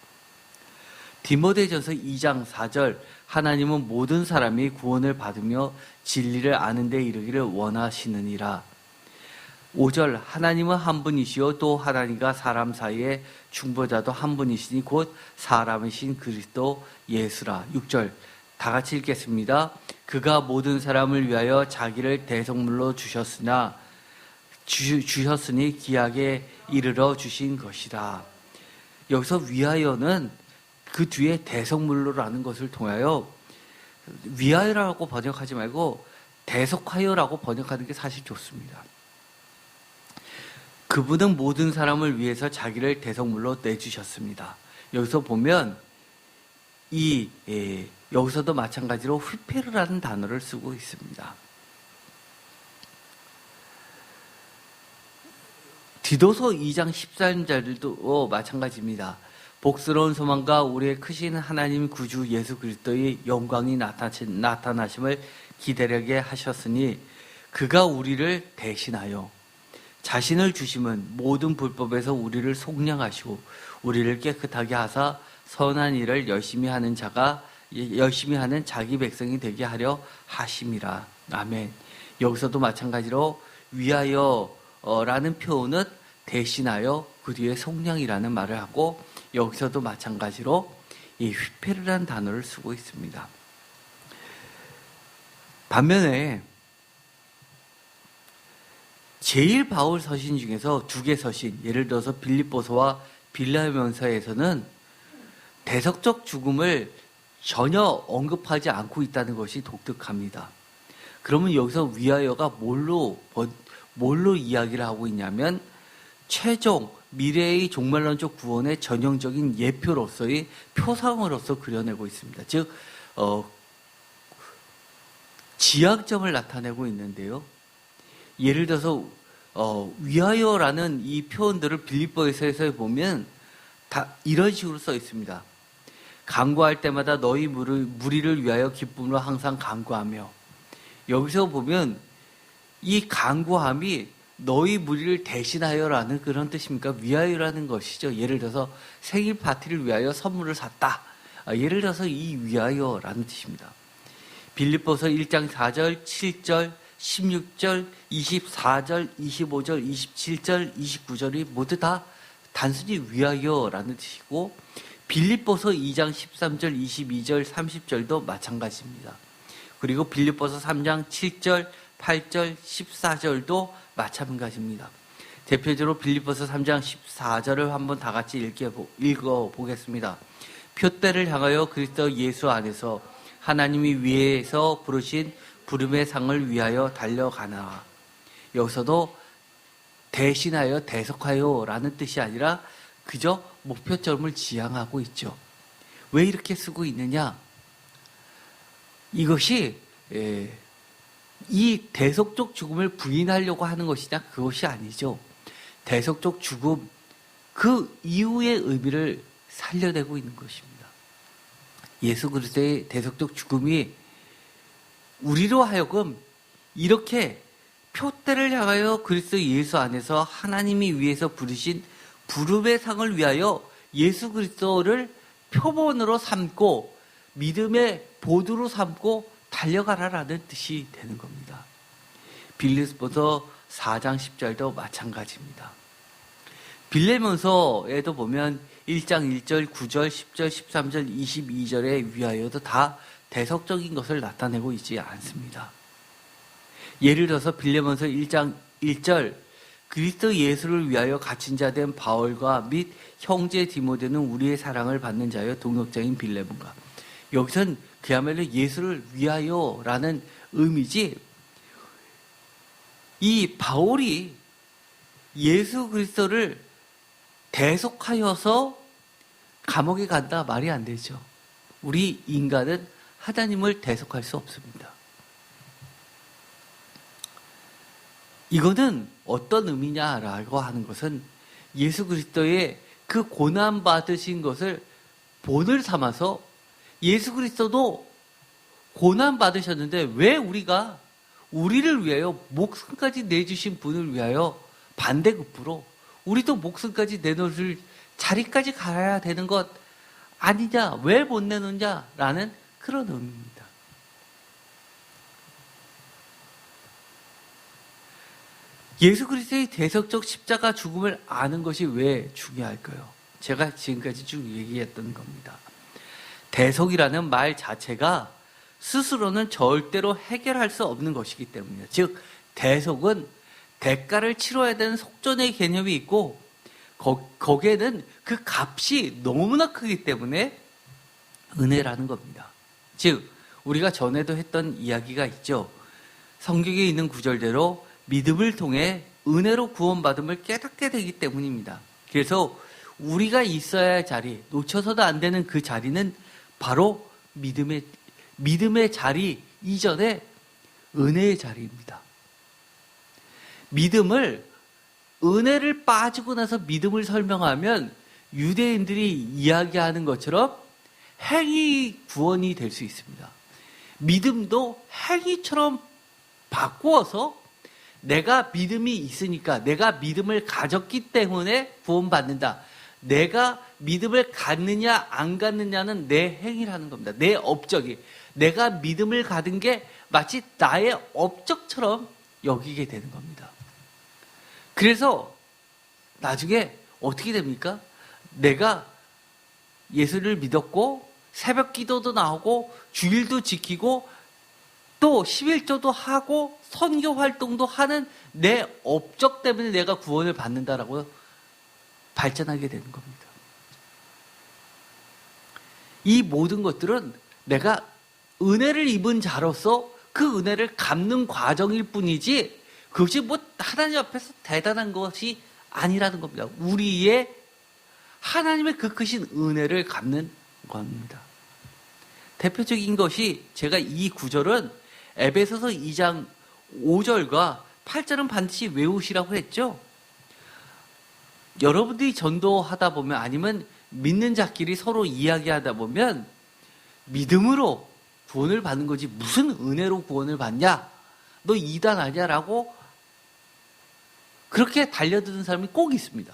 디모데전서 2장 4절 하나님은 모든 사람이 구원을 받으며 진리를 아는 데 이르기를 원하시느니라. 5절 하나님은 한 분이시요 또 하나님과 사람 사이에 중보자도 한 분이시니 곧 사람이신 그리스도 예수라. 6절 다 같이 읽겠습니다. 그가 모든 사람을 위하여 자기를 대속물로 주셨으니 기약에 이르러 주신 것이라. 여기서 위하여는 그 뒤에 대속물로라는 것을 통하여 위하여라고 번역하지 말고 대속하여라고 번역하는 게 사실 좋습니다. 그분은 모든 사람을 위해서 자기를 대속물로 내주셨습니다. 여기서 보면 여기서도 마찬가지로 휘페르라는 단어를 쓰고 있습니다. 디도서 2장 14절도 마찬가지입니다. 복스러운 소망과 우리의 크신 하나님 구주 예수 그리스도의 영광이 나타나심을 기다리게 하셨으니 그가 우리를 대신하여 자신을 주심은 모든 불법에서 우리를 속량하시고 우리를 깨끗하게 하사 선한 일을 열심히 하는 자기 백성이 되게 하려 하심이라. 아멘. 여기서도 마찬가지로 위하여라는 표현은 대신하여 그 뒤에 속량이라는 말을 하고 여기서도 마찬가지로 이 휘페르라는 단어를 쓰고 있습니다. 반면에 제일 바울 서신 중에서 두 개 서신, 예를 들어서 빌립보서와 빌라면서에서는 대속적 죽음을 전혀 언급하지 않고 있다는 것이 독특합니다. 그러면 여기서 위하여가 뭘로 이야기를 하고 있냐면 최종 미래의 종말론적 구원의 전형적인 예표로서의 표상으로서 그려내고 있습니다. 즉 지향점을 나타내고 있는데요. 예를 들어서 위하여라는 이 표현들을 빌립보에서 보면 다 이런 식으로 써 있습니다. 간구할 때마다 너희 무리를 위하여 기쁨으로 항상 간구하며, 여기서 보면 이 간구함이 너희 무리를 대신하여라는 그런 뜻입니까? 위하여라는 것이죠. 예를 들어서 생일 파티를 위하여 선물을 샀다. 예를 들어서 이 위하여라는 뜻입니다. 빌립보서 1장 4절, 7절, 16절, 24절, 25절, 27절, 29절이 모두 다 단순히 위하여라는 뜻이고 빌립보서 2장 13절, 22절, 30절도 마찬가지입니다. 그리고 빌립보서 3장 7절, 8절, 14절도 마찬가지입니다. 대표적으로 빌립보서 3장 14절을 한번 다 같이 읽어보겠습니다. 표대를 향하여 그리스도 예수 안에서 하나님이 위에서 부르신 부름의 상을 위하여 달려가나. 여기서도 대신하여 대속하여라는 뜻이 아니라 그저 목표점을 지향하고 있죠. 왜 이렇게 쓰고 있느냐? 이것이 이 대속적 죽음을 부인하려고 하는 것이냐? 그것이 아니죠. 대속적 죽음, 그 이후의 의미를 살려내고 있는 것입니다. 예수 그리스도의 대속적 죽음이 우리로 하여금 이렇게 표대를 향하여 그리스도 예수 안에서 하나님이 위에서 부르신 부름의 상을 위하여 예수 그리스도를 표본으로 삼고 믿음의 보두로 삼고 달려가라라는 뜻이 되는 겁니다. 빌립보서 4장 10절도 마찬가지입니다. 빌레몬서에도 보면 1장 1절, 9절, 10절, 13절, 22절에 위하여도 다 대속적인 것을 나타내고 있지 않습니다. 예를 들어서 빌레몬서 1장 1절 그리스도 예수를 위하여 갇힌 자 된 바울과 및 형제 디모데는 우리의 사랑을 받는 자여 동역자인 빌레몬과, 여기선 그야말로 예수를 위하여라는 의미지 이 바울이 예수 그리스도를 대속하여서 감옥에 간다 말이 안 되죠. 우리 인간은 하나님을 대속할 수 없습니다. 이거는 어떤 의미냐라고 하는 것은 예수 그리스도의 그 고난 받으신 것을 본을 삼아서 예수 그리스도도 고난 받으셨는데 왜 우리가 우리를 위하여 목숨까지 내주신 분을 위하여 반대급부로 우리도 목숨까지 내놓을 자리까지 가야 되는 것 아니냐, 왜 못 내놓냐라는 그런 의미입니다. 예수 그리스도의 대속적 십자가 죽음을 아는 것이 왜 중요할까요? 제가 지금까지 쭉 얘기했던 겁니다. 대속이라는 말 자체가 스스로는 절대로 해결할 수 없는 것이기 때문이에요. 즉 대속은 대가를 치러야 되는 속전의 개념이 있고 거기에는 그 값이 너무나 크기 때문에 은혜라는 겁니다. 즉 우리가 전에도 했던 이야기가 있죠. 성경에 있는 구절대로 믿음을 통해 은혜로 구원받음을 깨닫게 되기 때문입니다. 그래서 우리가 있어야 할 자리, 놓쳐서도 안 되는 그 자리는 바로 믿음의 자리 이전에 은혜의 자리입니다. 은혜를 빠지고 나서 믿음을 설명하면 유대인들이 이야기하는 것처럼 행위 구원이 될 수 있습니다. 믿음도 행위처럼 바꾸어서 내가 믿음이 있으니까, 내가 믿음을 가졌기 때문에 구원받는다. 내가 믿음을 갖느냐 안 갖느냐는 내 행위라는 겁니다. 내 업적이. 내가 믿음을 가진 게 마치 나의 업적처럼 여기게 되는 겁니다. 그래서 나중에 어떻게 됩니까? 내가 예수를 믿었고 새벽 기도도 나오고 주일도 지키고 또 11조도 하고 선교 활동도 하는 내 업적 때문에 내가 구원을 받는다라고 발전하게 되는 겁니다. 이 모든 것들은 내가 은혜를 입은 자로서 그 은혜를 갚는 과정일 뿐이지 그것이 뭐 하나님 앞에서 대단한 것이 아니라는 겁니다. 우리의 하나님의 그 크신 은혜를 갚는 겁니다. 대표적인 것이 제가 이 구절은 에베소서 2장 5절과 8절은 반드시 외우시라고 했죠. 여러분들이 전도하다 보면 아니면 믿는 자끼리 서로 이야기하다 보면 믿음으로 구원을 받는 거지 무슨 은혜로 구원을 받냐? 너 이단 아니야? 라고 그렇게 달려드는 사람이 꼭 있습니다.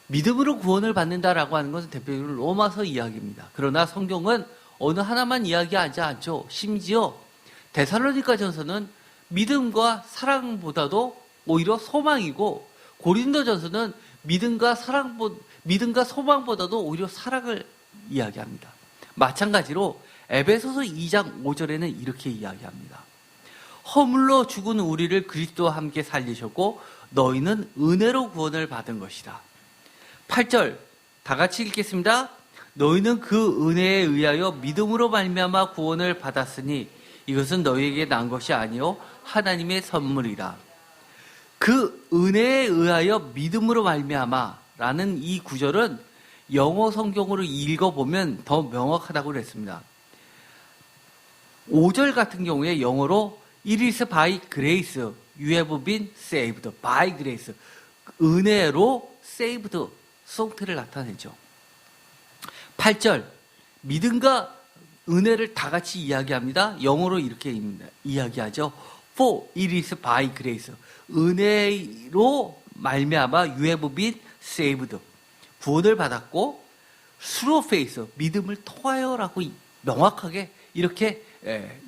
믿음으로 구원을 받는다라고 하는 것은 대표적으로 로마서 이야기입니다. 그러나 성경은 어느 하나만 이야기하지 않죠. 심지어 데살로니가전서는 믿음과 사랑보다도 오히려 소망이고 고린도전서는 믿음과 소망보다도 오히려 사랑을 이야기합니다. 마찬가지로 에베소서 2장 5절에는 이렇게 이야기합니다. 허물로 죽은 우리를 그리스도와 함께 살리셨고 너희는 은혜로 구원을 받은 것이다. 8절 다 같이 읽겠습니다. 너희는 그 은혜에 의하여 믿음으로 말미암아 구원을 받았으니 이것은 너희에게 난 것이 아니요 하나님의 선물이라. 그 은혜에 의하여 믿음으로 말미암아라는 이 구절은 영어 성경으로 읽어보면 더 명확하다고 그랬습니다. 5절 같은 경우에 영어로 It is by grace you have been saved. by grace. 은혜로 saved 성태를 나타내죠. 8절 믿음과 은혜를 다 같이 이야기합니다. 영어로 이렇게 이야기하죠. For it is by grace. 은혜로 말미암아 you have been saved. 구원을 받았고 through faith. 믿음을 통하여라고 명확하게 이렇게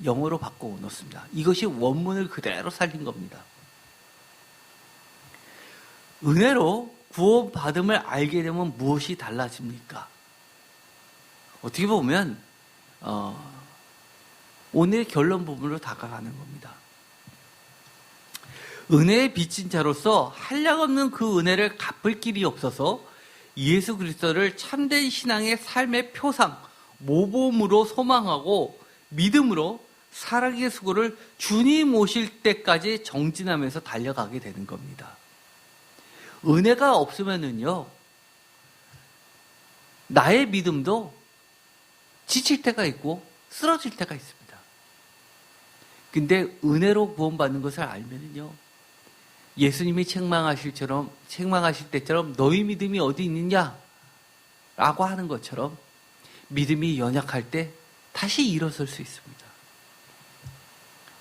영어로 바꿔 놓습니다. 이것이 원문을 그대로 살린 겁니다. 은혜로 구원받음을 알게 되면 무엇이 달라집니까? 어떻게 보면 오늘의 결론 부분으로 다가가는 겁니다. 은혜에 빚진 자로서 한량없는 그 은혜를 갚을 길이 없어서 예수 그리스도를 참된 신앙의 삶의 표상, 모범으로 소망하고 믿음으로 사랑의 수고를 주님 오실 때까지 정진하면서 달려가게 되는 겁니다. 은혜가 없으면은요, 나의 믿음도 지칠 때가 있고 쓰러질 때가 있습니다. 근데 은혜로 구원받는 것을 알면은요, 예수님이 책망하실 때처럼 너희 믿음이 어디 있느냐? 라고 하는 것처럼 믿음이 연약할 때 다시 일어설 수 있습니다.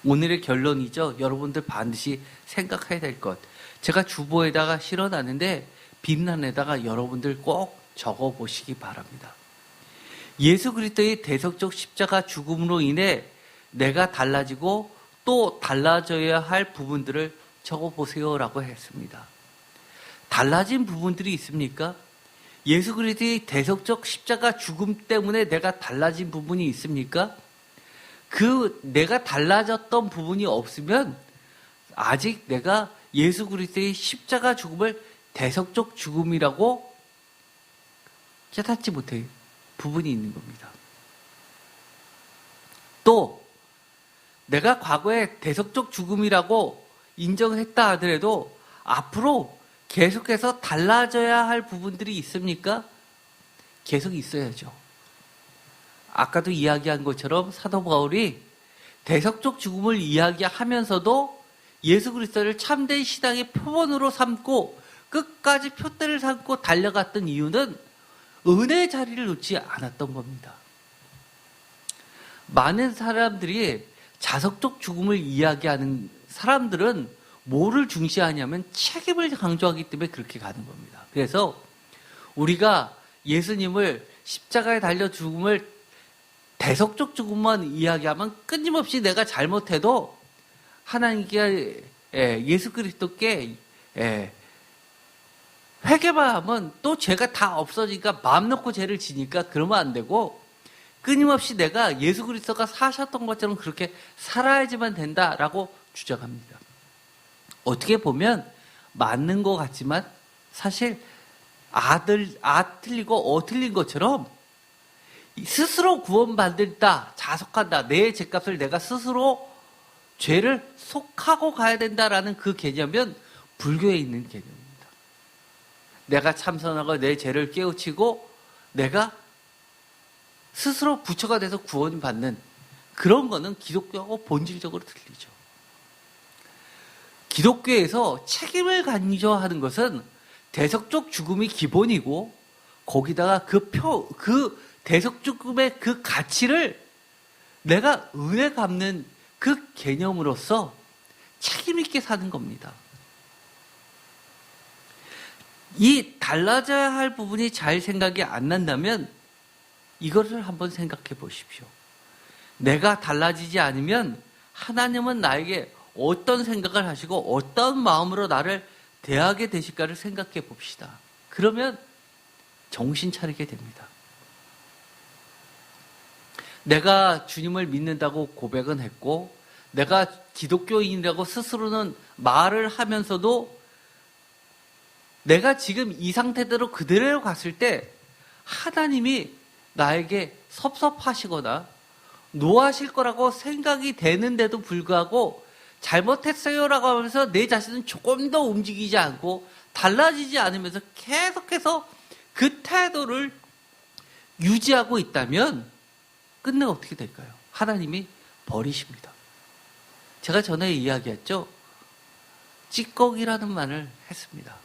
오늘의 결론이죠. 여러분들 반드시 생각해야 될 것. 제가 주보에다가 실어놨는데 빛난에다가 여러분들 꼭 적어보시기 바랍니다. 예수 그리스도의 대속적 십자가 죽음으로 인해 내가 달라지고 또 달라져야 할 부분들을 적어보세요라고 했습니다. 달라진 부분들이 있습니까? 예수 그리스도의 대속적 십자가 죽음 때문에 내가 달라진 부분이 있습니까? 그 내가 달라졌던 부분이 없으면 아직 내가 예수 그리스도의 십자가 죽음을 대속적 죽음이라고 깨닫지 못할 부분이 있는 겁니다. 내가 과거에 대속적 죽음이라고 인정했다 하더라도 앞으로 계속해서 달라져야 할 부분들이 있습니까? 계속 있어야죠. 아까도 이야기한 것처럼 사도 바울이 대속적 죽음을 이야기하면서도 예수 그리스도를 참된 신앙의 표본으로 삼고 끝까지 표대를 삼고 달려갔던 이유는 은혜의 자리를 놓지 않았던 겁니다. 많은 사람들이 자석적 죽음을 이야기하는 사람들은 뭐를 중시하냐면 책임을 강조하기 때문에 그렇게 가는 겁니다. 그래서 우리가 예수님을 십자가에 달려 죽음을 대속적 죽음만 이야기하면 끊임없이 내가 잘못해도 하나님께 예수 그리스도께 회개만 하면 또 죄가 다 없어지니까 마음 놓고 죄를 지니까 그러면 안 되고 끊임없이 내가 예수 그리스도가 사셨던 것처럼 그렇게 살아야지만 된다라고 주장합니다. 어떻게 보면 맞는 것 같지만 사실 틀리고 틀린 것처럼 스스로 구원받는다, 자속한다, 내 죄값을 내가 스스로 죄를 속하고 가야 된다라는 그 개념은 불교에 있는 개념입니다. 내가 참선하고 내 죄를 깨우치고 내가 스스로 부처가 돼서 구원받는 그런 거는 기독교하고 본질적으로 틀리죠. 기독교에서 책임을 강조하는 것은 대속적 죽음이 기본이고 거기다가 그 대속 죽음의 그 가치를 내가 은혜 갚는 그 개념으로서 책임 있게 사는 겁니다. 이 달라져야 할 부분이 잘 생각이 안 난다면 이것을 한번 생각해 보십시오. 내가 달라지지 않으면 하나님은 나에게 어떤 생각을 하시고 어떤 마음으로 나를 대하게 되실까를 생각해 봅시다. 그러면 정신 차리게 됩니다. 내가 주님을 믿는다고 고백은 했고 내가 기독교인이라고 스스로는 말을 하면서도 내가 지금 이 상태대로 그대로 갔을 때 하나님이 나에게 섭섭하시거나 노하실 거라고 생각이 되는데도 불구하고 잘못했어요라고 하면서 내 자신은 조금 더 움직이지 않고 달라지지 않으면서 계속해서 그 태도를 유지하고 있다면 끝내 어떻게 될까요? 하나님이 버리십니다. 제가 전에 이야기했죠. 찌꺼기라는 말을 했습니다.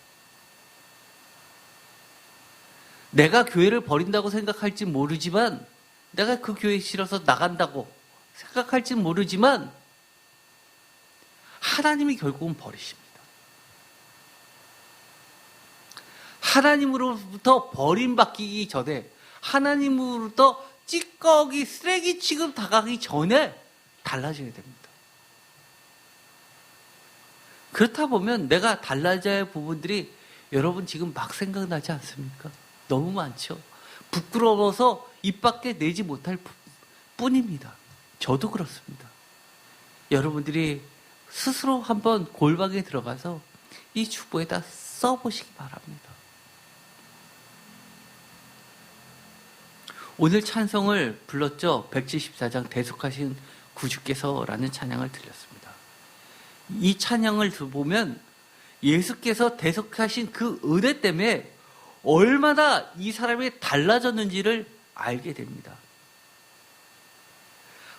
내가 교회를 버린다고 생각할지 모르지만 내가 그 교회 싫어서 나간다고 생각할지 모르지만 하나님이 결국은 버리십니다. 하나님으로부터 버림받기 전에 하나님으로부터 찌꺼기, 쓰레기 취급 당하기 전에 달라져야 됩니다. 그렇다 보면 내가 달라져야 할 부분들이 여러분 지금 막 생각나지 않습니까? 너무 많죠. 부끄러워서 입 밖에 내지 못할 뿐입니다. 저도 그렇습니다. 여러분들이 스스로 한번 골방에 들어가서 이 주보에다 써보시기 바랍니다. 오늘 찬송을 불렀죠. 174장 대속하신 구주께서라는 찬양을 들렸습니다. 이 찬양을 보면 예수께서 대속하신 그 은혜 때문에 얼마나 이 사람이 달라졌는지를 알게 됩니다.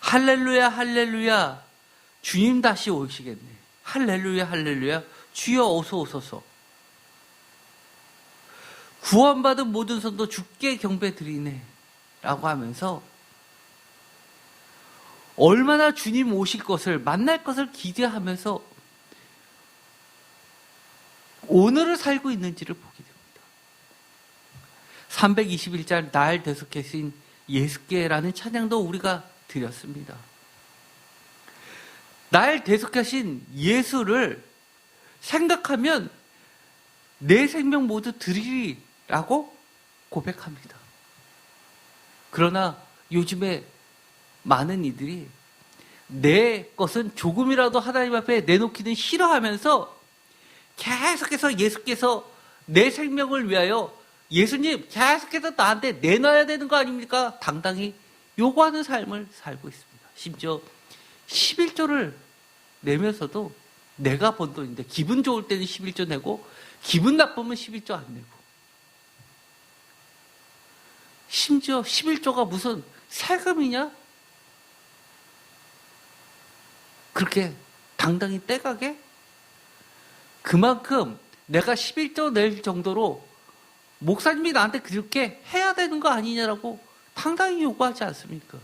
할렐루야 할렐루야 주님 다시 오시겠네. 할렐루야 할렐루야 주여 어서 오소서. 구원받은 모든 손도 주께 경배드리네 라고 하면서 얼마나 주님 오실 것을 만날 것을 기대하면서 오늘을 살고 있는지를 보게 됩니다. 321절 날 대속하신 예수께라는 찬양도 우리가 드렸습니다. 날 대속하신 예수를 생각하면 내 생명 모두 드리리라고 고백합니다. 그러나 요즘에 많은 이들이 내 것은 조금이라도 하나님 앞에 내놓기는 싫어하면서 계속해서 예수께서 내 생명을 위하여 예수님 계속해서 나한테 내놔야 되는 거 아닙니까? 당당히 요구하는 삶을 살고 있습니다. 심지어 11조를 내면서도 내가 번 돈인데 기분 좋을 때는 11조 내고 기분 나쁘면 11조 안 내고 심지어 11조가 무슨 세금이냐? 그렇게 당당히 떼가게? 그만큼 내가 11조 낼 정도로 목사님이 나한테 그렇게 해야 되는 거 아니냐라고 당당히 요구하지 않습니까?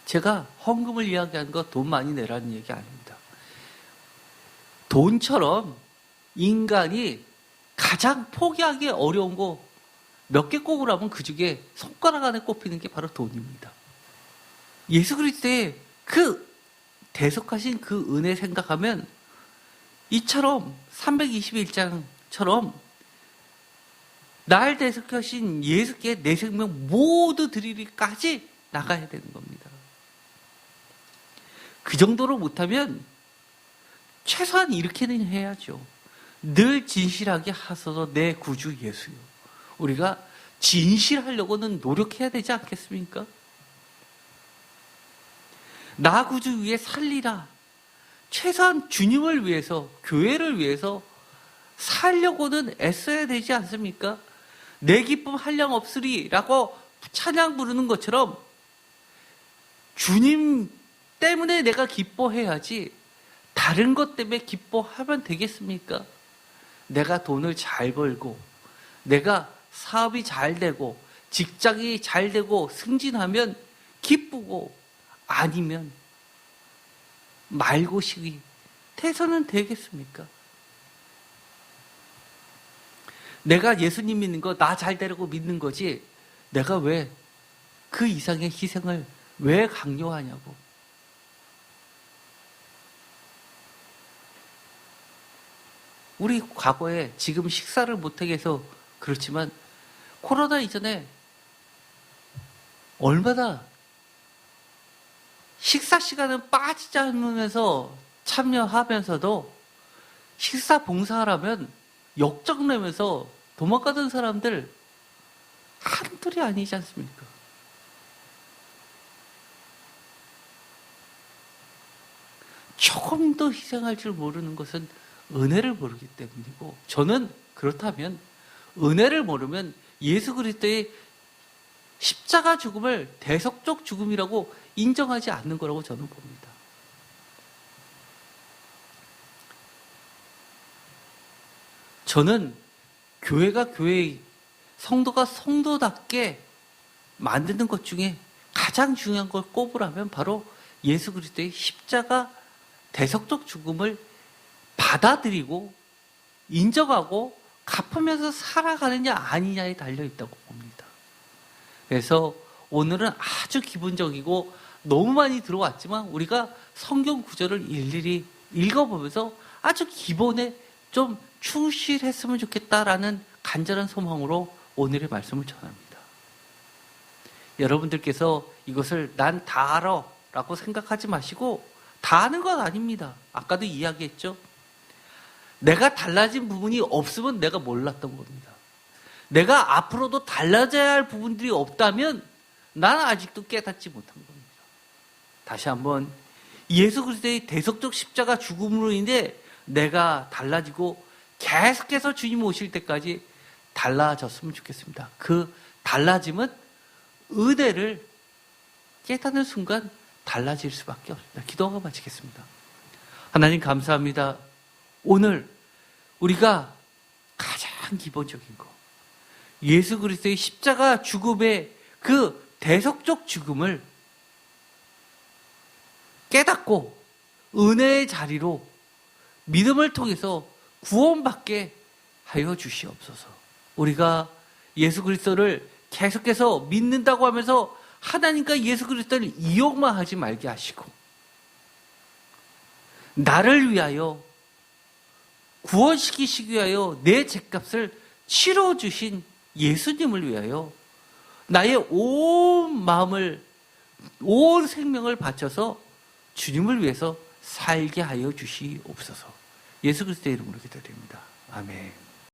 제가 헌금을 이야기하는 거 돈 많이 내라는 얘기 아닙니다. 돈처럼 인간이 가장 포기하기 어려운 거 몇 개 꼽으라면 그 중에 손가락 안에 꼽히는 게 바로 돈입니다. 예수 그리스도의 그 대속하신 그 은혜 생각하면 이처럼 321장처럼 날 대속하신 예수께 내 생명 모두 드리리까지 나가야 되는 겁니다. 그 정도로 못하면 최소한 이렇게는 해야죠. 늘 진실하게 하소서 내 구주 예수요. 우리가 진실하려고는 노력해야 되지 않겠습니까? 나 구주 위에 살리라. 최소한 주님을 위해서, 교회를 위해서 살려고는 애써야 되지 않습니까? 내 기쁨 한량 없으리라고 찬양 부르는 것처럼 주님 때문에 내가 기뻐해야지 다른 것 때문에 기뻐하면 되겠습니까? 내가 돈을 잘 벌고 내가 사업이 잘 되고 직장이 잘 되고 승진하면 기쁘고 아니면 말고 시기 태서는 되겠습니까? 내가 예수님 믿는 거 나 잘 되려고 믿는 거지 내가 왜 그 이상의 희생을 왜 강요하냐고. 우리 과거에 지금 식사를 못하게 해서 그렇지만 코로나 이전에 얼마나 식사 시간은 빠지지 않으면서 참여하면서도 식사 봉사하라면 역적 내면서 도망가던 사람들 한둘이 아니지 않습니까? 조금 더 희생할 줄 모르는 것은 은혜를 모르기 때문이고 저는 그렇다면 은혜를 모르면 예수 그리스도의 십자가 죽음을 대속적 죽음이라고 인정하지 않는 거라고 저는 봅니다. 저는 교회가 교회, 성도가 성도답게 만드는 것 중에 가장 중요한 걸 꼽으라면 바로 예수 그리스도의 십자가 대속적 죽음을 받아들이고 인정하고 갚으면서 살아가느냐 아니냐에 달려있다고 봅니다. 그래서 오늘은 아주 기본적이고 너무 많이 들어왔지만 우리가 성경 구절을 일일이 읽어보면서 아주 기본에 좀 충실했으면 좋겠다라는 간절한 소망으로 오늘의 말씀을 전합니다. 여러분들께서 이것을 난 다 알아 라고 생각하지 마시고 다 아는 건 아닙니다. 아까도 이야기했죠. 내가 달라진 부분이 없으면 내가 몰랐던 겁니다. 내가 앞으로도 달라져야 할 부분들이 없다면 나는 아직도 깨닫지 못한 겁니다. 다시 한번 예수 그리스도의 대속적 십자가 죽음으로 인해 내가 달라지고 계속해서 주님 오실 때까지 달라졌으면 좋겠습니다. 그 달라짐은 은혜를 깨닫는 순간 달라질 수밖에 없습니다. 기도하고 마치겠습니다. 하나님 감사합니다. 오늘 우리가 가장 기본적인 거 예수 그리스도의 십자가 죽음의 그 대속적 죽음을 깨닫고 은혜의 자리로 믿음을 통해서 구원받게 하여 주시옵소서. 우리가 예수 그리스도를 계속해서 믿는다고 하면서 하나님과 예수 그리스도를 이용만 하지 말게 하시고 나를 위하여 구원시키시기 위하여 내 죗값을 치러주신 예수님을 위하여 나의 온 마음을 온 생명을 바쳐서 주님을 위해서 살게 하여 주시옵소서. 예수 그리스도의 이름으로 기도드립니다. 아멘.